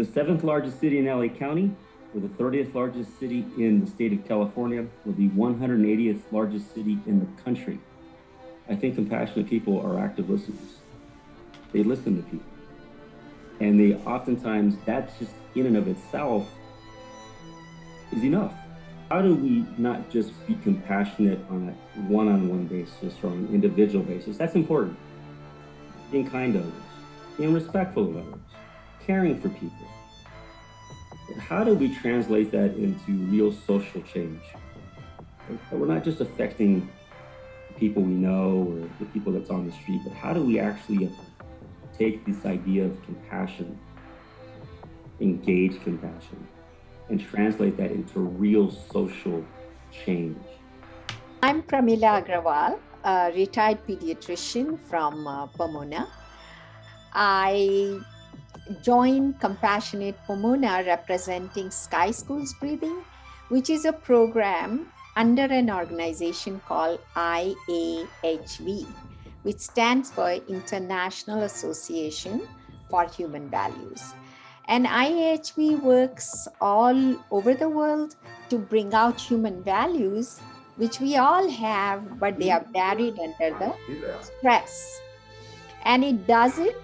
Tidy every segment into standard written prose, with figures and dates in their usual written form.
the 7th largest city in LA County, we're the 30th largest city in the state of California, we're the 180th largest city in the country. I think compassionate people are active listeners. They listen to people. And they oftentimes, that's just in and of itself is enough. How do we not just be compassionate on a one-on-one basis or on an individual basis? That's important. Being kind to others, being respectful of others, caring for people. But how do we translate that into real social change? That we're not just affecting people we know or the people that's on the street, but how do we actually take this idea of compassion, engage compassion, and translate that into real social change? I'm Pramila Agrawal, a retired pediatrician from Pomona. I joined Compassionate Pomona representing Sky Schools Breathing, which is a program under an organization called IAHV, which stands for International Association for Human Values. And IAHV works all over the world to bring out human values, which we all have, but they are buried under the stress. And it does it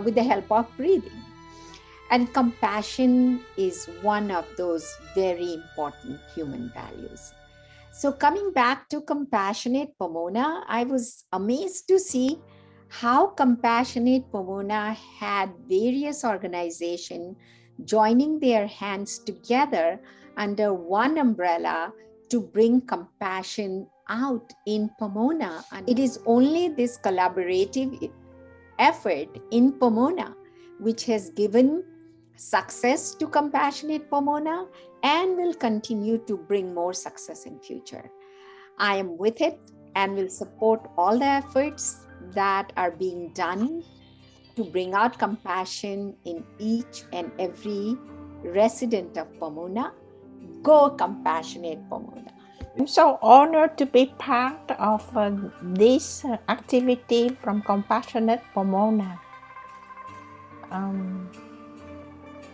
with the help of breathing. And compassion is one of those very important human values. So coming back to Compassionate Pomona, I was amazed to see how Compassionate Pomona had various organizations joining their hands together under one umbrella to bring compassion out in Pomona. And it is only this collaborative effort in Pomona which has given success to Compassionate Pomona and will continue to bring more success in future. I am with it and will support all the efforts that are being done to bring out compassion in each and every resident of Pomona. Go Compassionate Pomona. I'm so honored to be part of this activity from Compassionate Pomona.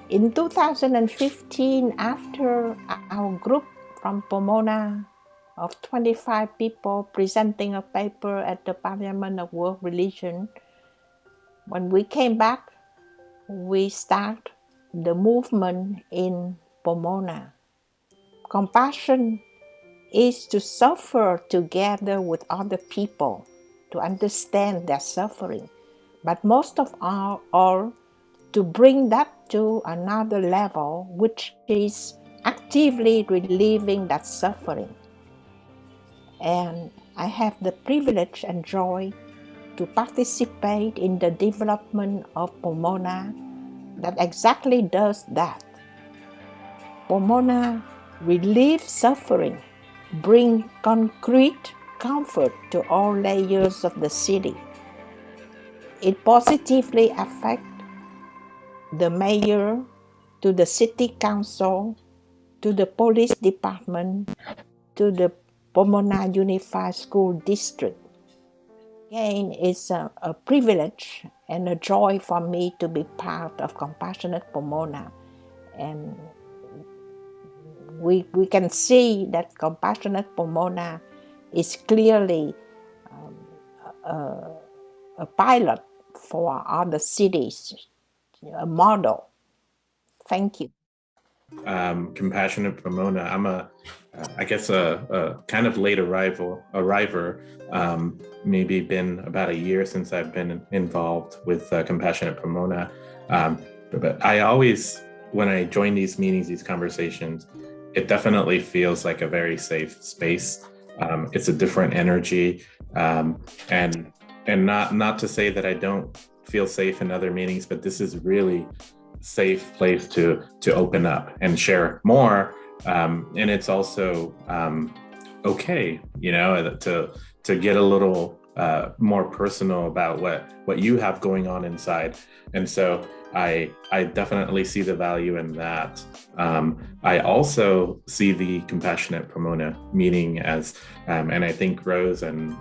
In 2015, after our group from Pomona of 25 people presenting a paper at the Parliament of World Religion, when we came back, we started the movement in Pomona. Compassion is to suffer together with other people, to understand their suffering, but most of all to bring that to another level, which is actively relieving that suffering. And I have the privilege and joy to participate in the development of Pomona that exactly does that. Pomona relieves suffering, bring concrete comfort to all layers of the city. It positively affects the mayor, to the city council, to the police department, to the Pomona Unified School District. Again, it's a privilege and a joy for me to be part of Compassionate Pomona. And we can see that Compassionate Pomona is clearly a pilot for other cities, a model. Thank you. Compassionate Pomona. I'm a kind of late arriver. Maybe been about a year since I've been involved with Compassionate Pomona. But I always, when I join these meetings, these conversations, it definitely feels like a very safe space. It's a different energy, and not to say that I don't feel safe in other meetings, but this is really safe place to open up and share more, and it's also okay, to get a little more personal about what you have going on inside. And so I definitely see the value in that. I also see the Compassionate Pomona meeting as, and I think Rose and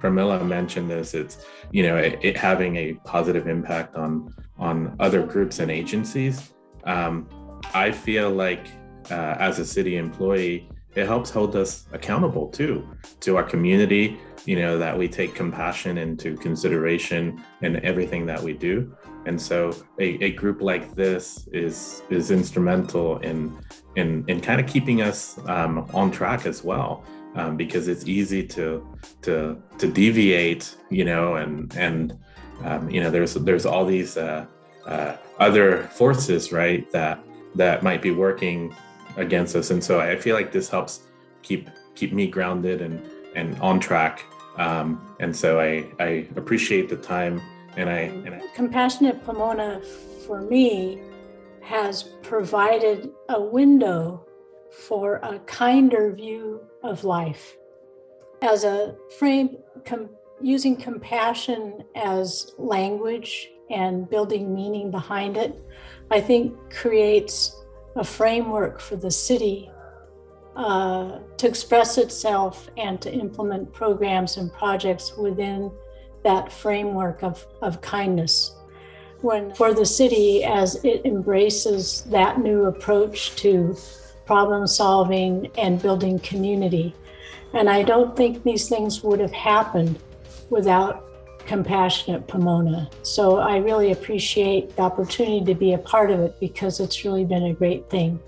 Pramila mentioned this, it's, it having a positive impact on other groups and agencies. I feel like as a city employee, it helps hold us accountable too, to our community, that we take compassion into consideration in everything that we do. And so a group like this is instrumental in kind of keeping us on track as well, because it's easy to deviate, and there's all these other forces, right, that might be working against us. And so I feel like this helps keep me grounded and on track. And so I appreciate the time. And Compassionate Pomona, for me, has provided a window for a kinder view of life. As a frame, using compassion as language and building meaning behind it, I think creates a framework for the city to express itself and to implement programs and projects within that framework of kindness. For the city, as it embraces that new approach to problem solving and building community. And I don't think these things would have happened without Compassionate Pomona. So I really appreciate the opportunity to be a part of it, because it's really been a great thing.